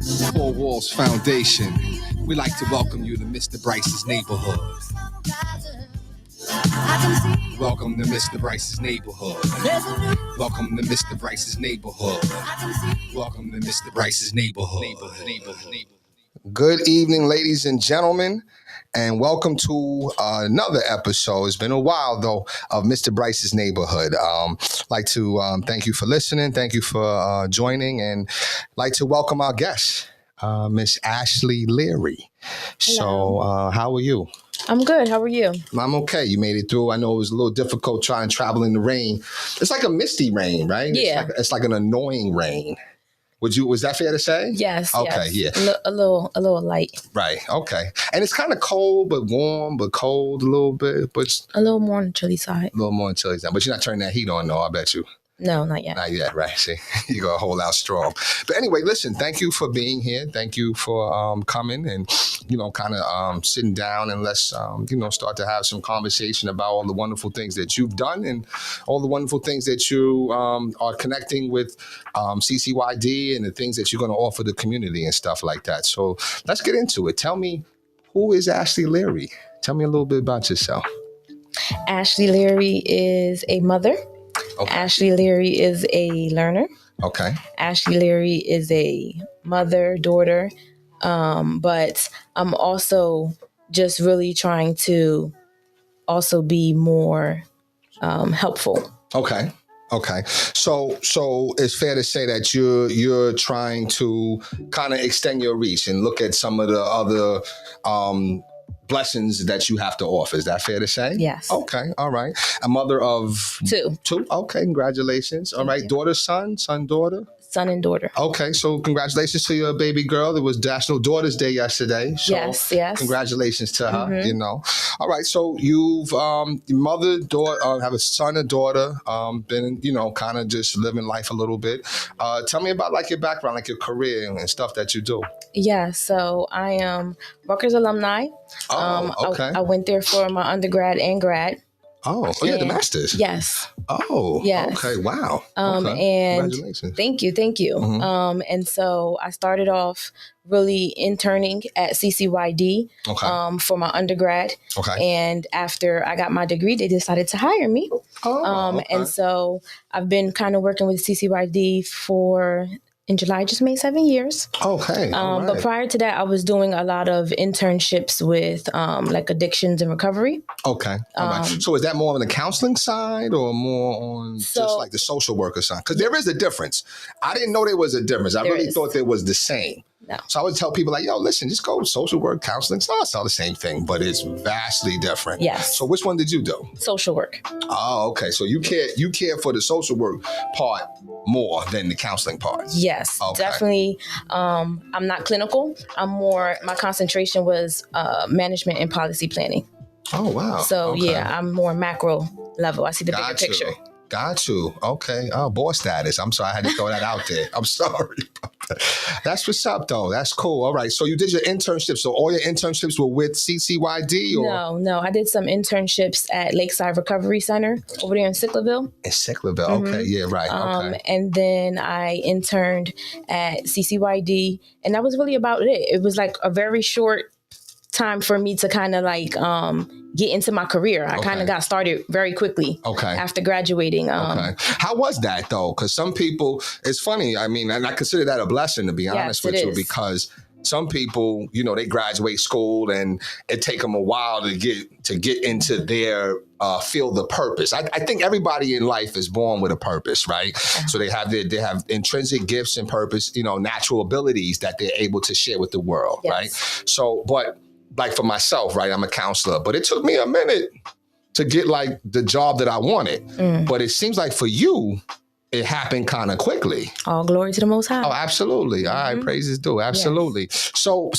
Four Walls Foundation. We'd like to welcome you to Mr. Brice's neighborhood. Welcome to Mr. Brice's neighborhood. Welcome to Mr. Brice's neighborhood. Welcome to Mr. Brice's neighborhood. Good evening, ladies and gentlemen, and welcome to another episode. It's been a while, though, of Mr. Brice's neighborhood. Like to thank you for listening. Thank you for joining, and like to welcome our guest, Miss Ashley Leary. Hello. So, how are you? I'm good. How are you? I'm okay. You made it through. I know it was a little difficult trying to travel in the rain. It's like a misty rain, right? Yeah. It's like an annoying rain. Was that fair to say? Yes. Okay, yes. yeah. A little light. Right, okay. And it's kind of cold, but warm, but cold a little bit. But a little more on the chilly side. A little more on the chilly side. But you're not turning that heat on, though, I bet you. No, not yet. Not yet, right. See, you're going to hold out strong. But anyway, listen, thank you for being here. Thank you for coming and, kind of sitting down and let's, start to have some conversation about all the wonderful things that you've done and all the wonderful things that you are connecting with CCYD and the things that you're going to offer the community and stuff like that. So let's get into it. Tell me, who is Ashley Leary? Tell me a little bit about yourself. Ashley Leary is a mother. Okay. Ashley Leary is a learner. Okay. Ashley Leary is a mother, daughter, but I'm also just really trying to also be more helpful. Okay. So it's fair to say that you're trying to kind of extend your reach and look at some of the other blessings that you have to offer. Is that fair to say? Yes. Okay. All right. A mother of two. Okay. Congratulations. All right. Daughter, son, daughter? Son and daughter. Okay. So congratulations to your baby girl. It was National Daughters Day yesterday. So yes. Congratulations to her, All right. So you've mother, daughter, have a son and daughter, been, kind of just living life a little bit. Tell me about like your background, like your career and stuff that you do. Yeah. So I am Rutgers alumni. Okay. I went there for my undergrad and grad. Oh, yeah, the master's. Yes. Oh, yes. Okay, wow. And congratulations. Thank you. Mm-hmm. And so I started off really interning at CCYD for my undergrad. Okay. And after I got my degree, they decided to hire me. And so I've been kind of working with CCYD in July, just made 7 years. Okay. Right. But prior to that, I was doing a lot of internships with like addictions and recovery. Okay. All right. So is that more on the counseling side or more on just like the social worker side? Because there is a difference. I didn't know there was a difference. I really thought there was the same. No. So I would tell people like, yo, listen, just go social work, counseling. It's all the same thing, but it's vastly different. Yes. So which one did you do? Social work. Oh, okay. So you care for the social work part more than the counseling part. Yes, definitely. I'm not clinical. My concentration was management and policy planning. Oh, wow. So I'm more macro level. I see the bigger picture. Got you. Okay. Oh, boss status. I'm sorry. I had to throw that out there. I'm sorry about that. That's what's up, though. That's cool. All right. So you did your internship. So all your internships were with CCYD? Or? No. I did some internships at Lakeside Recovery Center over there in Sicklerville. In Sicklerville. Mm-hmm. Okay. Yeah, right. Okay. And then I interned at CCYD. And that was really about it. It was like a very short time for me to kind of like get into my career. I kind of got started very quickly after graduating. How was that though? Because some people, it's funny. I mean, and I consider that a blessing to be honest with you, because some people, they graduate school and it take them a while to get into their field of purpose. I think everybody in life is born with a purpose, right? Yeah. So they have intrinsic gifts and purpose, natural abilities that they're able to share with the world, right? So, but like for myself, right, I'm a counselor, but it took me a minute to get like the job that I wanted. But it seems like for you, it happened kind of quickly. All glory to the Most High. Oh, absolutely. All right, praises due. Absolutely. Yes. So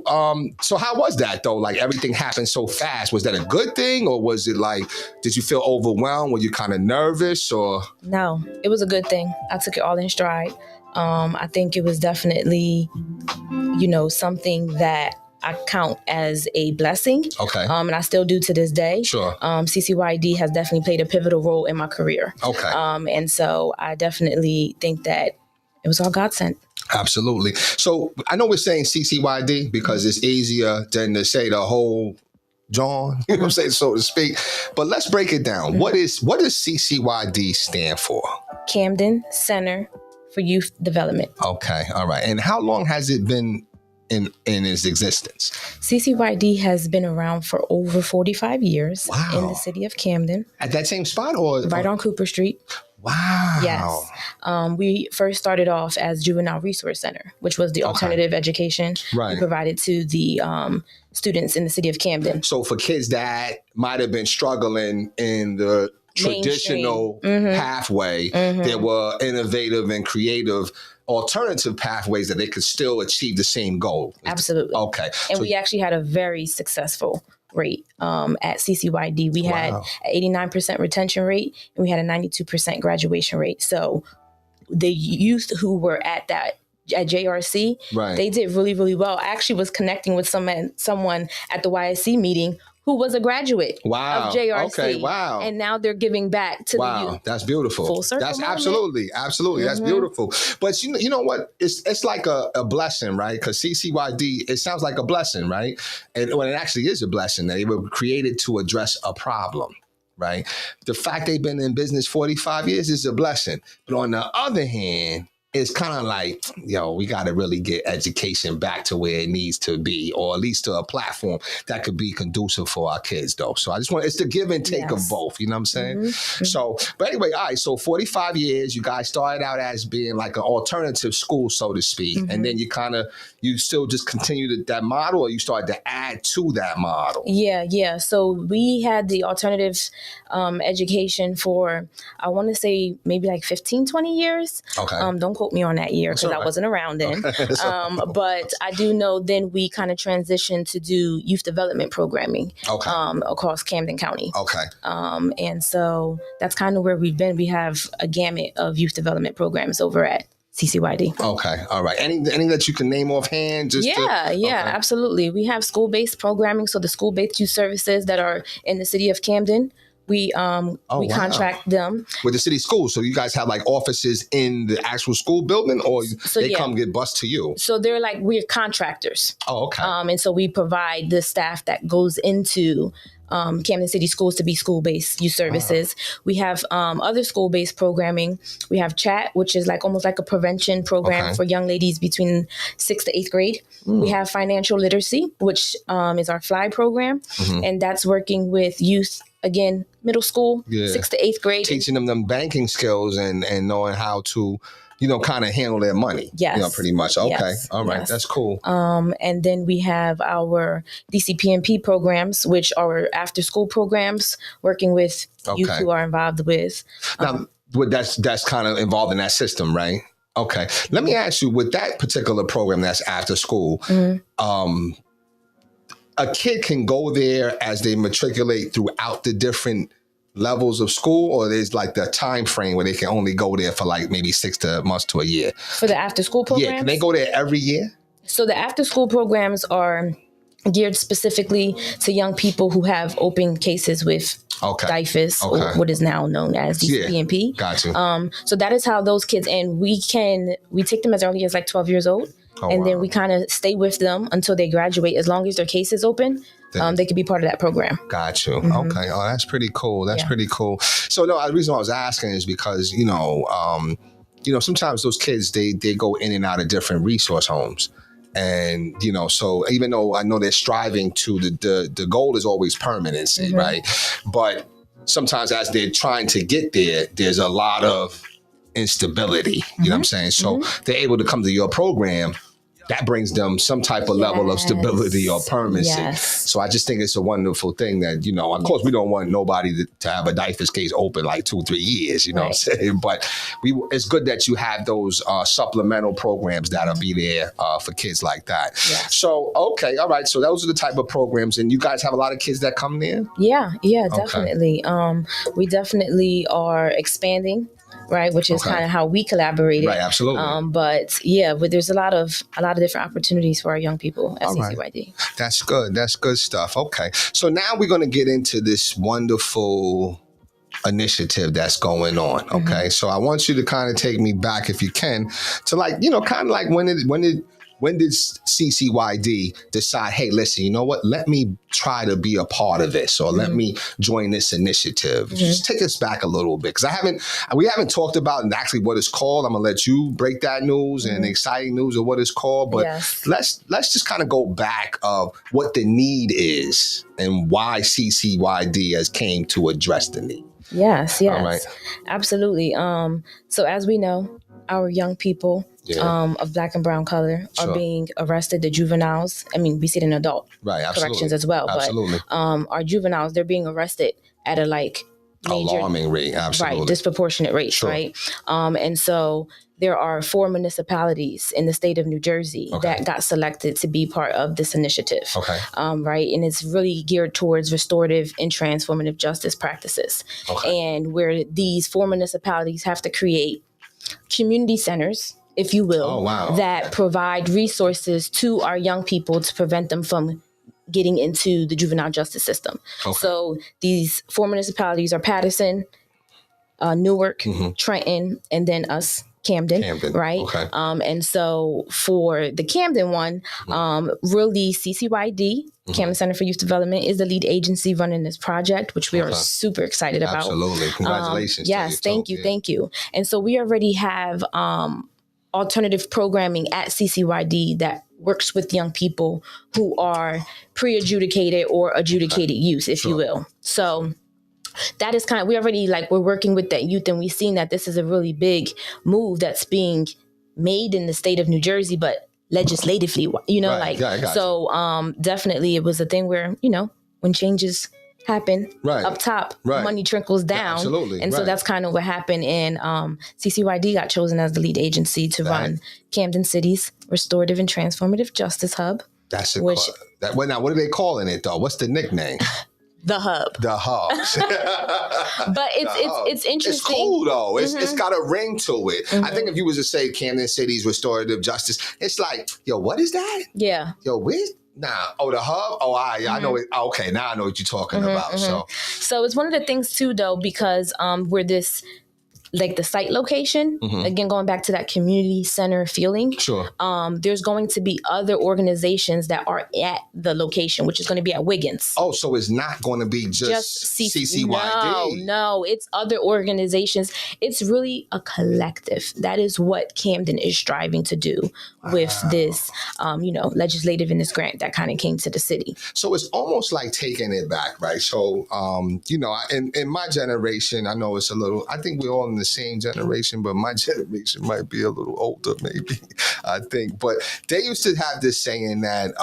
how was that though? Like everything happened so fast. Was that a good thing, or was it like, did you feel overwhelmed? Were you kind of nervous, or? No, it was a good thing. I took it all in stride. I think it was definitely, something that I count as a blessing. Okay. And I still do to this day. Sure. CCYD has definitely played a pivotal role in my career. Okay. And so I definitely think that it was all God sent. Absolutely. So I know we're saying CCYD because it's easier than to say the whole John, you know what I'm saying, so to speak. But let's break it down. What does CCYD stand for? Camden Center for Youth Development. Okay, all right. And how long has it been in its existence? CCYD has been around for over 45 years. Wow. In the city of Camden. At that same spot or? Right on Cooper Street. Wow. Yes. We first started off as Juvenile Resource Center, which was the alternative education we provided to the students in the city of Camden. So for kids that might have been struggling in the traditional pathway, there were innovative and creative alternative pathways that they could still achieve the same goal. Absolutely. Okay. And we actually had a very successful rate at CCYD. We had an 89% retention rate and we had a 92% graduation rate. So the youth who were at JRC, they did really, really well. I actually was connecting with someone at the YSC meeting who was a graduate of JRC. Okay, wow. And now they're giving back to the youth. That's beautiful. Full circle That's moment. Absolutely. That's beautiful. But you know what? It's like a blessing, right? Because CCYD, it sounds like a blessing, right? And when it actually is a blessing, they were created to address a problem, right? The fact they've been in business 45 years is a blessing. But on the other hand, it's kind of like, we got to really get education back to where it needs to be, or at least to a platform that could be conducive for our kids, though. So I just it's the give and take of both, you know what I'm saying? So, but anyway, all right, so 45 years, you guys started out as being like an alternative school, so to speak, and then you still just continued that model, or you started to add to that model? Yeah. So we had the alternative education for, I want to say maybe like 15, 20 years. Okay. Don't quote me on that year because I wasn't around then. But I do know then we kind of transitioned to do youth development programming across Camden County. Okay. And so that's kind of where we've been. We have a gamut of youth development programs over at CCYD. Okay. All right. Any that you can name offhand? Absolutely. We have school-based programming. So the school-based youth services that are in the city of Camden, we contract them with the city schools. So you guys have like offices in the actual school building, or they come get bused to you? So they're like, we're contractors. Oh, okay. And so we provide the staff that goes into Camden City Schools to be school-based youth services. We have other school-based programming. We have CHAT, which is almost like a prevention program for young ladies between 6th to 8th grade. We have financial literacy, which is our FLY program, and that's working with youth, again, middle school, 6th to 8th grade. Teaching them banking skills and knowing how to kind of handle their money. Yes. Pretty much. Okay. Yes. All right. Yes. That's cool. And then we have our DCPMP programs, which are after school programs, working with youth who are involved with. Now, that's kind of involved in that system, right? Okay. Let me ask you, with that particular program that's after school, a kid can go there as they matriculate throughout the different levels of school, or there's like the time frame where they can only go there for maybe 6 months to a year? For the after school programs? Yeah, can they go there every year? So the after school programs are geared specifically to young people who have open cases with DIFUS, or what is now known as DCPMP. Yeah, got you. So that is how those kids, and we take them as early as 12 years old. Then we kind of stay with them until they graduate. As long as their case is open, they could be part of that program. Got you. Okay. Oh, that's pretty cool. That's pretty cool. So no, the reason I was asking is because, sometimes those kids, they go in and out of different resource homes. And, so even though I know they're striving to, the goal is always permanency, right? But sometimes as they're trying to get there, there's a lot of instability, you know what I'm saying? So they're able to come to your program. That brings them some type of level of stability or permanency. Yes. So I just think it's a wonderful thing that, of course, we don't want nobody to have a DIFUS case open 2-3 years, you know what I'm saying? But it's good that you have those supplemental programs that'll be there for kids like that. Yeah. So, okay, all right. So those are the type of programs. And you guys have a lot of kids that come there? Yeah, definitely. We definitely are expanding. Right, which is kind of how we collaborated. Right, absolutely. But there's a lot of different opportunities for our young people at CCYD. Right. That's good. That's good stuff. Okay, so now we're going to get into this wonderful initiative that's going on. Okay. So I want you to kind of take me back, if you can, to like, kind of like when did CCYD decide, hey, listen, you know what? Let me try to be a part of this, or let me join this initiative. Just take us back a little bit, because we haven't talked about actually what it's called. I'm gonna let you break that news and the exciting news of what it's called. But let's just kind of go back of what the need is and why CCYD has came to address the need. Yes. All right. Absolutely. So as we know, our young people of Black and brown color are being arrested. The juveniles, I mean, we see it in adult corrections as well, but our juveniles, they're being arrested at a major, alarming rate, right, disproportionate rates, right? And so there are 4 municipalities in the state of New Jersey that got selected to be part of this initiative, right? And it's really geared towards restorative and transformative justice practices, and where these 4 municipalities have to create community centers, if you will, that provide resources to our young people to prevent them from getting into the juvenile justice system. So these 4 municipalities are Patterson, Newark, Trenton, and then us, Camden, right? And so for the Camden one, really CCYD, Camden Center for Youth Development, is the lead agency running this project, which we are super excited about. Absolutely. Congratulations. Yes, thank you. And so we already have alternative programming at CCYD that works with young people who are pre-adjudicated or adjudicated youth, if you will. So that is we're working with that youth, and we've seen that this is a really big move that's being made in the state of New Jersey, but legislatively, definitely it was a thing where, when changes happen up top, money trickles down. And so that's kind of what happened. And CCYD got chosen as the lead agency to run Camden City's Restorative and Transformative Justice Hub. That's now, what are they calling it though? What's the nickname? The Hub. The Hub. But it's interesting. It's cool though. It's got a ring to it. I think if you was to say Camden City's Restorative Justice, it's like, yo, what is that? Yeah. Yo, where? Nah. Oh, the Hub? Oh, I know it. Okay, now I know what you're talking about. So it's one of the things too, though, because we're this, like the site location, again, going back to that community center feeling, there's going to be other organizations that are at the location, which is going to be at Wiggins. Oh, so it's not going to be just CCYD? No, it's other organizations. It's really a collective. That is what Camden is striving to do with this, legislative in this grant that kind of came to the city. So it's almost like taking it back, right? So, in my generation, I know it's a little, I think we're all in the same generation, but my generation might be a little older, maybe, I think. But they used to have this saying that,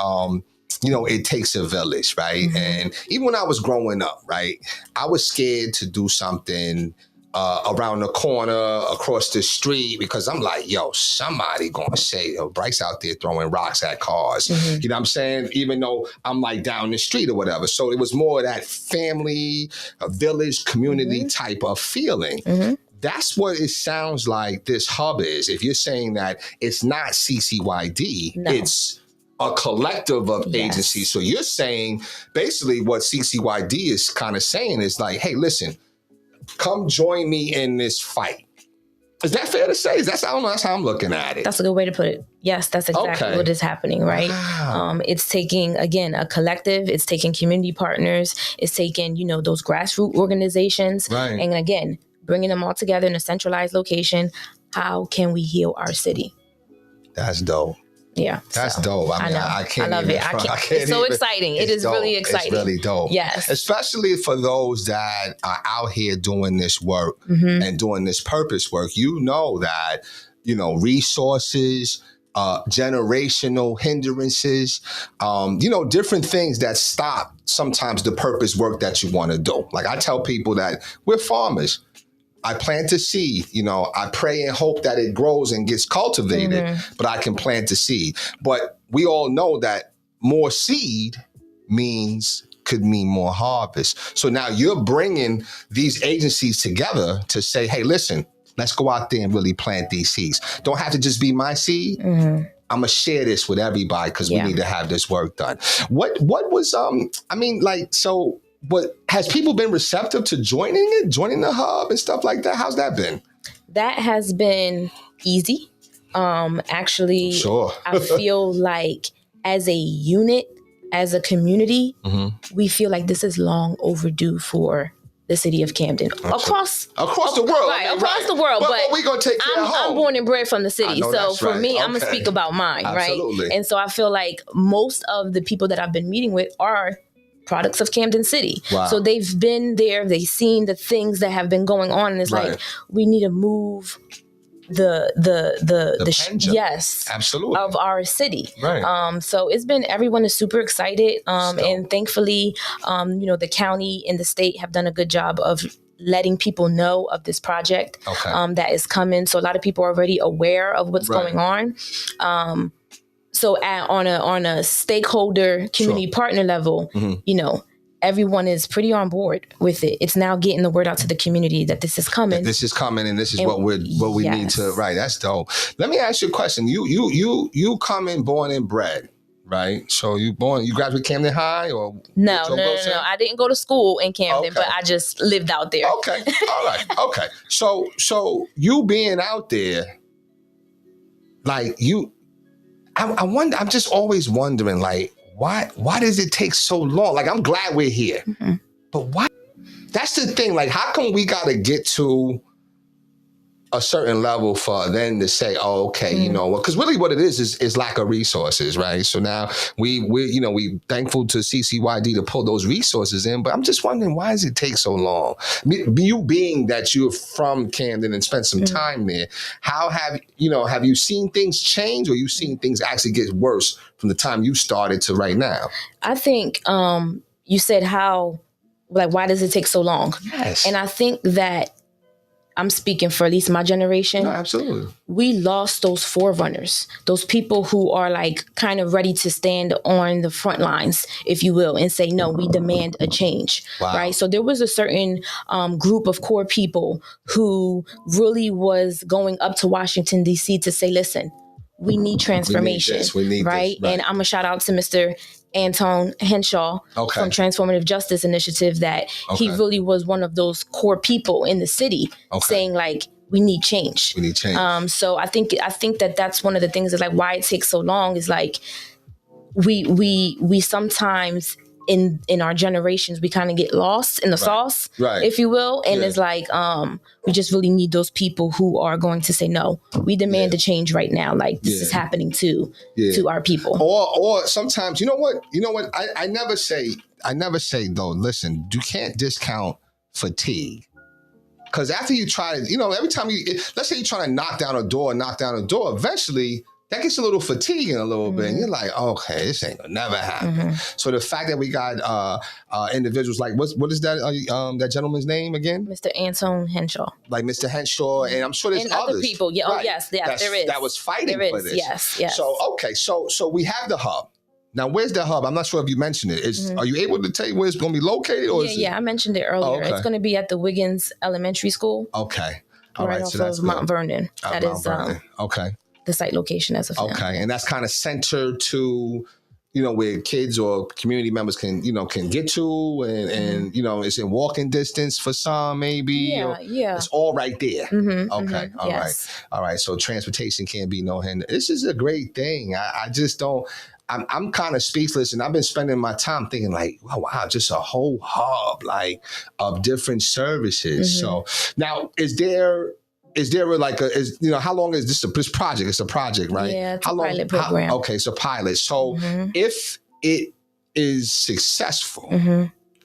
it takes a village, right? And even when I was growing up, right, I was scared to do something around the corner, across the street, because I'm like, yo, somebody gonna say, yo, Brice out there throwing rocks at cars. You know what I'm saying? Even though I'm like down the street or whatever. So it was more of that family, village, community type of feeling. That's what it sounds like this hub is. If you're saying that it's not CCYD, it's a collective of agencies. So you're saying basically what CCYD is kind of saying is like, hey, listen, come join me in this fight. Is that fair to say? That's how I'm looking at it. That's a good way to put it. Yes, that's exactly what is happening, right? Wow. It's taking, again, a collective. It's taking community partners. It's taking, those grassroots organizations. Right. And again, bringing them all together in a centralized location. How can we heal our city? That's dope. Yeah. That's dope. I can't. I love it. It's so exciting. It is really exciting. It's really dope. Yes. Especially for those that are out here doing this work and doing this purpose work. You know that, resources, generational hindrances, different things that stop sometimes the purpose work that you want to do. Like I tell people that we're farmers. I plant a seed, I pray and hope that it grows and gets cultivated, but I can plant a seed. But we all know that more seed could mean more harvest. So now you're bringing these agencies together to say, hey, listen, let's go out there and really plant these seeds. Don't have to just be my seed. I'm going to share this with everybody because we need to have this work done. What was, but has people been receptive to joining the hub and stuff like that? How's that been? That has been easy. Actually, sure. I feel like as a unit, as a community, we feel like this is long overdue for the city of Camden. Across the world. Right, across the world. But we're going to take care of home. I'm born and bred from the city. So for me, I'm going to speak about mine, Absolutely. Right? And so I feel like most of the people that I've been meeting with are products of Camden City. Wow. So they've been there, they've seen the things that have been going on, and it's like, we need to move the pendulum. Yes, absolutely, of our city. Right. So it's been, everyone is super excited. And thankfully, the county and the state have done a good job of letting people know of this project that is coming. So a lot of people are already aware of what's going on. So on a stakeholder community partner level, everyone is pretty on board with it. It's now getting the word out to the community that this is coming. This is coming, and this is what we need to. Right, that's dope. Let me ask you a question. You come in born and bred, right? So you graduated Camden High or no. I didn't go to school in Camden, but I just lived out there. Okay, all right, okay. So you being out there, like you, I wonder. I'm just always wondering, like, why does it take so long? Like, I'm glad we're here, but why? That's the thing. Like, how come we got to get to a certain level for then to say, oh, okay, you know what? Because really what it is lack of resources, right? So now we thankful to CCYD to pull those resources in, but I'm just wondering, why does it take so long? You being that you're from Camden and spent some time there, how have you seen things change, or you seen things actually get worse from the time you started to right now? I think you said why does it take so long? Yes. And I think that I'm speaking for at least my generation. No, absolutely. We lost those forerunners, those people who are like kind of ready to stand on the front lines, if you will, and say, no, we demand a change, right? So there was a certain group of core people who really was going up to Washington, D.C. to say, listen, we need transformation, we need right? This, right? And I'm going to shout out to Mr. Anton Henshaw from Transformative Justice Initiative, that he really was one of those core people in the city saying, like, we need change. We need change. So I think that that's one of the things, is like why it takes so long, is like we sometimes in our generations, we kind of get lost in the sauce, if you will. And it's like, we just really need those people who are going to say, no, we demand a change right now. Like, this is happening to our people. Or sometimes, you know what? I never say though, listen, you can't discount fatigue. Because after you try to, every time let's say you're trying to knock down a door, eventually that gets a little fatiguing a little bit. And you're like, okay, this ain't gonna never happen. So the fact that we got individuals like, what is that that gentleman's name again? Mr. Anton Henshaw. Like Mr. Henshaw, and I'm sure there's and others. other people. Yeah, right. Oh yes, there is. That was fighting for this. Yes. So we have the hub. Now, where's the hub? I'm not sure if you mentioned it. Are you able to tell me where it's going to be located? Or I mentioned it earlier. It's going to be at the Wiggins Elementary School. Okay. All right. Off of Mount Vernon. That is okay. The site location as of now. Okay, and that's kind of centered to, where kids or community members can get to, and it's in walking distance for some, maybe. Yeah. It's all right there. Okay, all right. So transportation can't be no hinder. This is a great thing. I just don't. I'm kind of speechless, and I've been spending my time thinking like, wow, just a whole hub like of different services. So now, is there like how long is this project? It's a project, right? Yeah, it's a pilot program. Okay, it's a pilot. So if it is successful,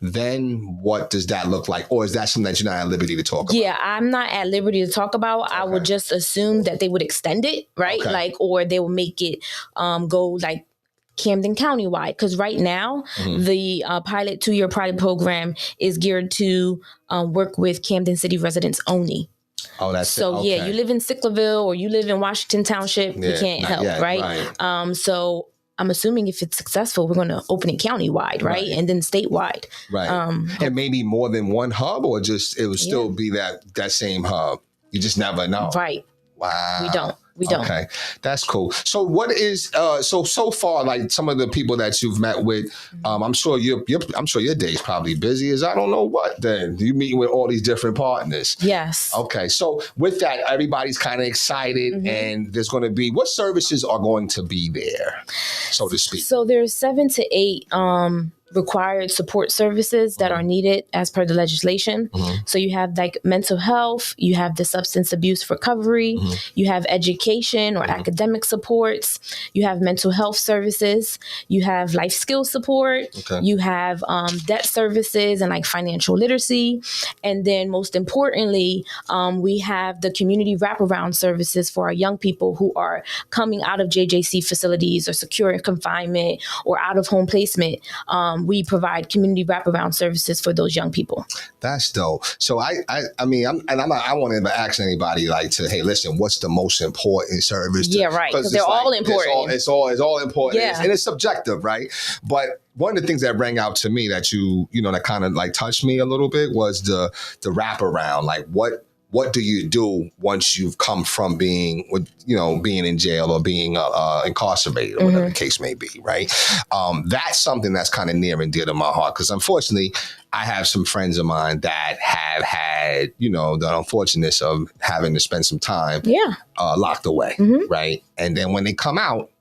then what does that look like? Or is that something that you're not at liberty to talk about? Yeah, I'm not at liberty to talk about. I would just assume that they would extend it, right? Like, or they will make it go like Camden County-wide. Because right now, the pilot 2-year pilot program is geared to work with Camden City residents only. Oh, that's so. Okay. Yeah, you live in Sicklerville or you live in Washington Township, we can't help, right? So I'm assuming if it's successful, we're going to open it countywide, right? And then statewide, right? And maybe more than one hub, or just it will still be that same hub. You just never know, right? Wow, we don't. We don't. Okay, that's cool. So what is so far, like some of the people that you've met with, I'm sure your day's probably busy as I don't know what. Then you meeting with all these different partners. Yes. Okay, so with that, everybody's kind of excited, and there's going to be what services are going to be there, so to speak. So there's 7 to 8 required support services that are needed as per the legislation. So you have like mental health, you have the substance abuse recovery, you have education or academic supports, you have mental health services, you have life skill support, you have debt services and like financial literacy. And then most importantly, we have the community wraparound services for our young people who are coming out of JJC facilities or secure confinement or out of home placement. We provide community wraparound services for those young people. That's dope. So I won't even ask anybody like to, hey, listen, what's the most important service? Yeah, right. Because they're all important. It's all important. Yeah. And it's subjective, right? But one of the things that rang out to me that that kind of like touched me a little bit was the wraparound. Like what do you do once you've come from being in jail or being incarcerated or whatever the case may be, right? That's something that's kind of near and dear to my heart because unfortunately, I have some friends of mine that have had, the unfortunateness of having to spend some time locked away, right? And then when they come out,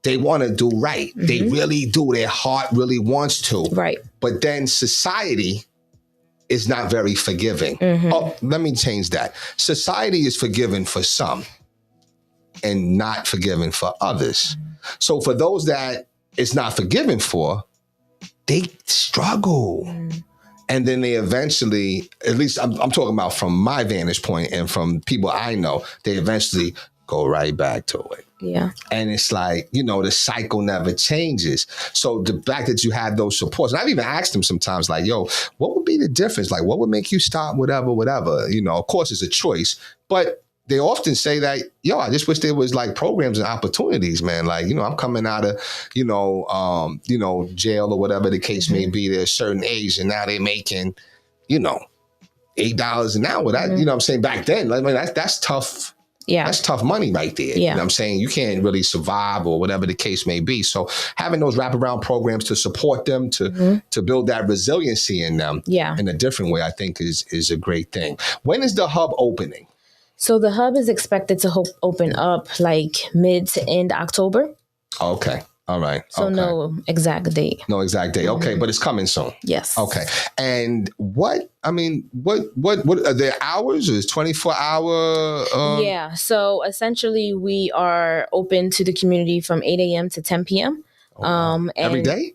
they want to do right. They really do. Their heart really wants to. Right. But then society is not very forgiving. Oh, let me change that. Society is forgiving for some and not forgiving for others. So for those that it's not forgiven for, they struggle. And then they eventually, at least I'm talking about from my vantage point and from people I know, they eventually go right back to it. Yeah. And it's like, the cycle never changes. So the fact that you have those supports, and I've even asked them sometimes like, yo, what would be the difference? Like, what would make you stop whatever? Of course it's a choice, but they often say that, yo, I just wish there was like programs and opportunities, man. Like, I'm coming out of, jail or whatever the case may be. They're a certain age and now they're making, $8 an hour. That, I'm saying back then, I mean, that's tough. Yeah. That's tough money right there. Yeah. You know what I'm saying? You can't really survive or whatever the case may be. So having those wraparound programs to support them, to build that resiliency in them in a different way, I think is a great thing. When is the hub opening? So the hub is expected to open up like mid to end October. Okay. All right. So no exact date. No exact date. Okay. But it's coming soon. Yes. Okay. And what are their hours? Is 24 hour? Yeah. So essentially we are open to the community from 8 a.m. to 10 p.m. And every day?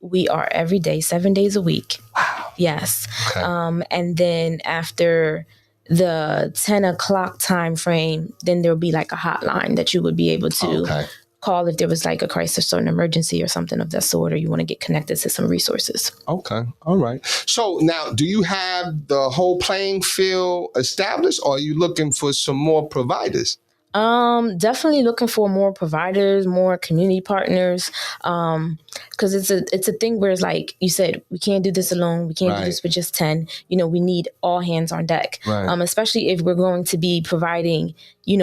We are every day, 7 days a week. Wow. Yes. Okay. And then after the 10 o'clock time frame, then there'll be like a hotline that you would be able to call if there was like a crisis or an emergency or something of that sort, or you want to get connected to some resources. Okay. All right. So now, do you have the whole playing field established, or are you looking for some more providers? Definitely looking for more providers, more community partners. Cause it's a thing where it's like you said, we can't do this alone. We can't do this with just 10. We need all hands on deck. Right. Especially if we're going to be providing,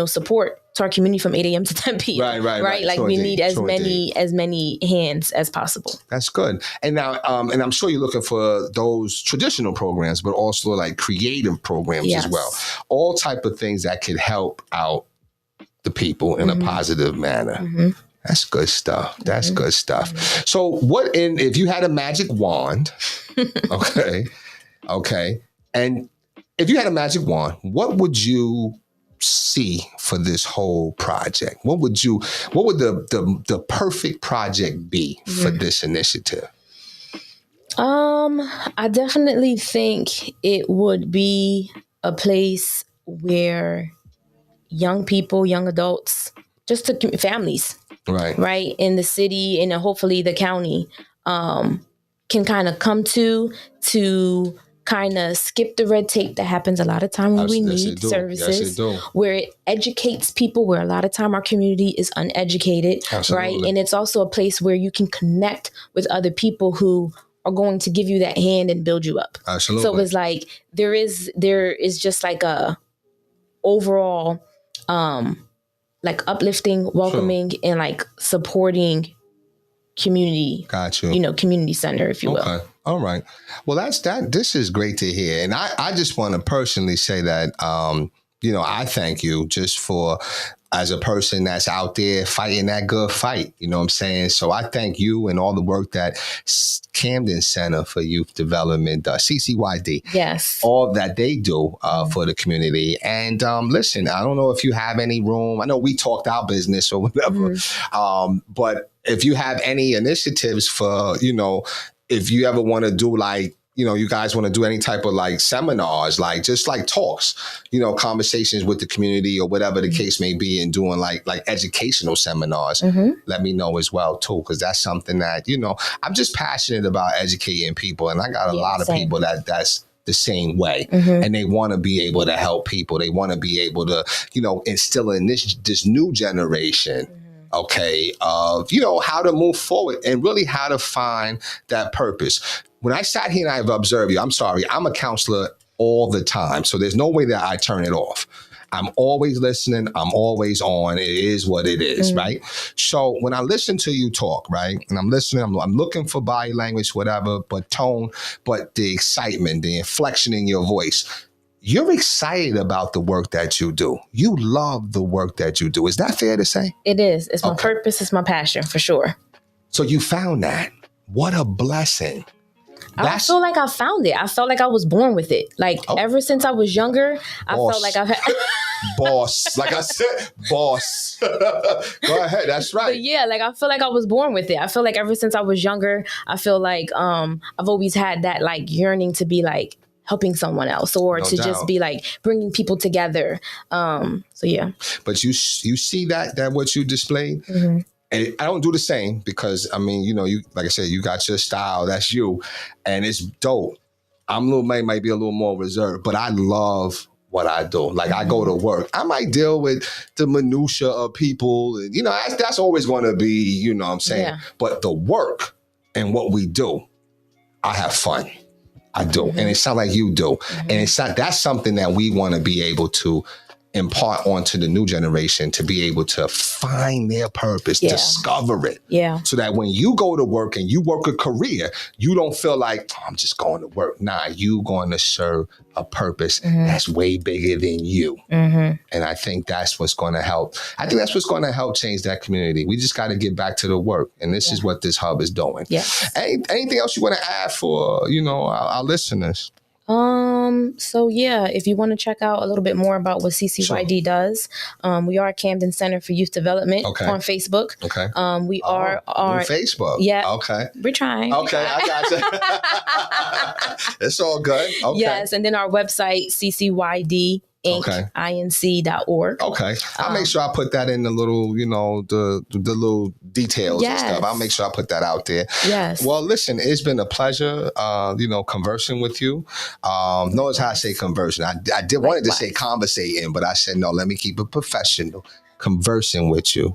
support to our community from 8 a.m. to 10 p.m. Right. Like we need as many hands as possible. That's good. And now, and I'm sure you're looking for those traditional programs, but also like creative programs as well. All type of things that could help out the people in a positive manner. That's good stuff. That's good stuff. So if you had a magic wand, okay. And if you had a magic wand, what would you see for this whole project? What would the perfect project be for this initiative? I definitely think it would be a place where young people, young adults, just families, right, in the city and hopefully the county, can kind of come to kind of skip the red tape that happens a lot of time when we need services, where it educates people, where a lot of time our community is uneducated, right? And it's also a place where you can connect with other people who are going to give you that hand and build you up. Absolutely. So it's like there is just like a overall like uplifting, welcoming, and like supporting community. Got you. You know, community center, if you will. Okay. All right. Well, this is great to hear. And I just want to personally say that, I thank you just for, as a person that's out there fighting that good fight, you know what I'm saying? So I thank you and all the work that Camden Center for Youth Development, CCYD, yes, all that they do for the community. And listen, I don't know if you have any room. I know we talked our business or whatever, but if you have any initiatives for, if you ever want to do like, you guys want to do any type of like seminars, like just like talks, conversations with the community or whatever the case may be, and doing like educational seminars, let me know as well too. Cause that's something that, I'm just passionate about educating people. And I got a lot of people that's the same way, and they want to be able to help people. They want to be able to, instill in this new generation, okay, of, how to move forward and really how to find that purpose. When I sat here and I've observed you, I'm sorry, I'm a counselor all the time. So there's no way that I turn it off. I'm always listening. I'm always on. It is what it is, right? So when I listen to you talk, right, and I'm listening, I'm looking for body language, whatever, but tone, but the excitement, the inflection in your voice. You're excited about the work that you do. You love the work that you do. Is that fair to say? It is. It's my purpose. It's my passion, for sure. So you found that. What a blessing. I feel like I found it. I felt like I was born with it. Like ever since I was younger, I felt like I've had... boss. Like I said, boss. Go ahead. That's right. But yeah, like I feel like I was born with it. I feel like ever since I was younger, I feel like I've always had that like yearning to be like helping someone else, or to just be like bringing people together. So yeah. But you see that what you displayed? And I don't do the same because, I mean, you like I said, you got your style. That's you. And it's dope. Might be a little more reserved, but I love what I do. Like I go to work. I might deal with the minutia of people. And, that's always going to be, what I'm saying. Yeah. But the work and what we do, I have fun. I do. And it's not like you do. And that's something that we want to be able to impart onto the new generation, to be able to find their purpose, discover it. Yeah. So that when you go to work and you work a career, you don't feel like, I'm just going to work. Nah, you going to serve a purpose that's way bigger than you. And I think that's what's going to help. I think that's what's going to help change that community. We just got to get back to the work. And this is what this hub is doing. Yeah. Anything else you want to add for, our listeners? So yeah, if you want to check out a little bit more about what CCYD does, we are Camden Center for Youth Development on Facebook. Okay. We are on Facebook. Yeah. Okay. We're trying. Okay, I got you. It's all good. Okay. Yes, and then our website, CCYD. Inc.org. Okay. I'll make sure I put that in the little, the little details and stuff. I'll make sure I put that out there. Yes. Well, listen, it's been a pleasure, conversing with you. Notice how I say conversing. I wanted to say conversating, but I said, no, let me keep it professional. Conversing with you,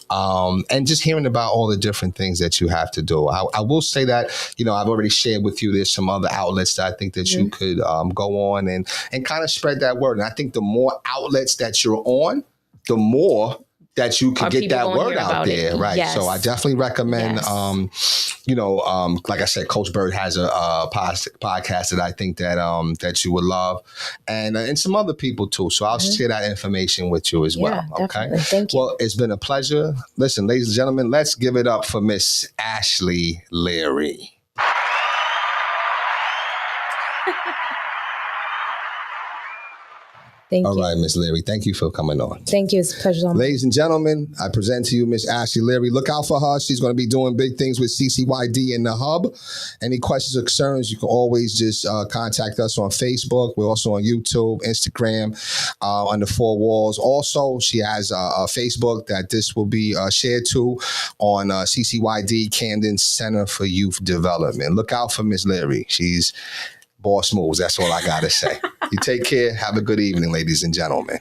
and just hearing about all the different things that you have to do. I will say that, I've already shared with you, there's some other outlets that I think that you could go on and kind of spread that word. And I think the more outlets that you're on, the more that you can get that word out there, right? Yes. So I definitely recommend, like I said, Coach Bird has a podcast that I think that you would love, and some other people too. So I'll share that information with you as well. Okay. Thank you. Well, it's been a pleasure. Listen, ladies and gentlemen, let's give it up for Miss Ashley Leary. Thank you. All right, Miss Leary, thank you for coming on. Thank you. It's a pleasure. Ladies and gentlemen, I present to you Miss Ashley Leary. Look out for her. She's going to be doing big things with CCYD in the hub. Any questions or concerns, you can always just contact us on Facebook. We're also on YouTube, Instagram, under Four Walls. Also, she has a Facebook that this will be shared to on CCYD, Camden Center for Youth Development. Look out for Miss Leary. She's boss moves. That's all I got to say. You take care. Have a good evening, ladies and gentlemen.